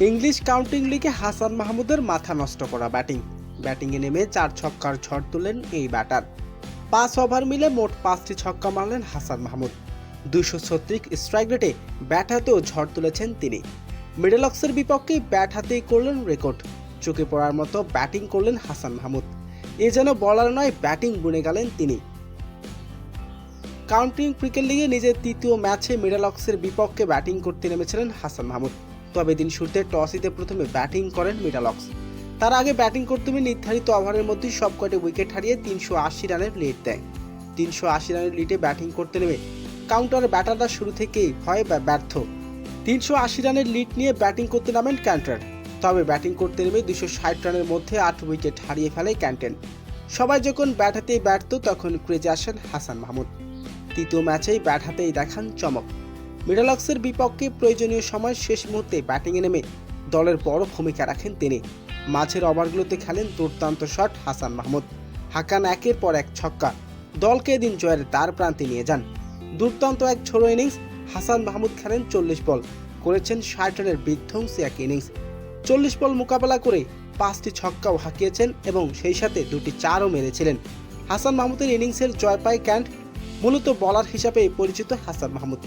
English counting লিগে হাসান মাহমুদের মাথা নষ্ট করা ব্যাটিংয়ে নেমে 4 ছক্কার ঝড় তুললেন এই ব্যাটার। 5 ওভার মিলে মোট 5টি ছক্কা মারলেন হাসান মাহমুদ। 236 স্ট্রাইক রেটে ব্যাট হাতেও ঝড় তুলেছেন তিনি। মিডল অক্সের বিপক্ষে ব্যাট হাতেই করলেন রেকর্ড। চোখে পড়ার মতো ব্যাটিং করলেন হাসান মাহমুদ। এ যেন বলার নয়, ব্যাটিং বুনে গেলেন তিনি। কাউন্টিং ক্রিকেট লিগে নিজের তৃতীয় ম্যাচে মিডল অক্সের বিপক্ষে ব্যাটিং করতে নেমেছিলেন হাসান মাহমুদ। তবে দিন শুরুতে টস জিতে প্রথমে ব্যাটিং করেন মিডল অক্স। তার আগে ব্যাটিং করতে নির্ধারিত ওভারের মধ্যে সবকটি উইকেট হারিয়ে 380 রানের লিড দেয়। 380 রানের লিডে ব্যাটিং করতে নেমে কাউন্টার ব্যাটাররা শুরু থেকেই হয় ব্যর্থ। 380 রানের লিড নিয়ে ব্যাটিং করতে নামেন ক্যান্টার। তবে ব্যাটিং করতে নেমে 260 রানের মধ্যে 8 উইকেট হারিয়ে ফেলে ক্যান্টেন। সবাই যখন ব্যাট হাতেই ব্যর্থ, তখন ক্রিজে আসেন হাসান মাহমুদ। তৃতীয় ম্যাচেই ব্যাট হাতেই দেখান চমক। মিডল অক্সের বিপক্ষে প্রয়োজনীয় সময় শেষ মুহূর্তে ব্যাটিংয়ে নেমে দলের বড় ভূমিকা রাখেন তিনি। মাঝের ওভারগুলোতে খেলেন দুর্দান্ত শট হাসান মাহমুদ। হাঁকান একের পর এক ছক্কা, দলকে এদিন জয়ের দ্বার প্রান্তে নিয়ে যান। দুর্দান্ত এক ছোড়ো ইনিংস। হাসান মাহমুদ খেলেন 40 বল, করেছেন 60 রানের বিধ্বংসী এক ইনিংস। 40 বল মোকাবেলা করে 5টি ছক্কাও হাঁকিয়েছেন এবং সেই সাথে 2টি চারও মেরেছিলেন। হাসান মাহমুদের ইনিংসের জয় পায় ক্যান্ট। মূলত বলার হিসাবে পরিচিত হাসান মাহমুদ।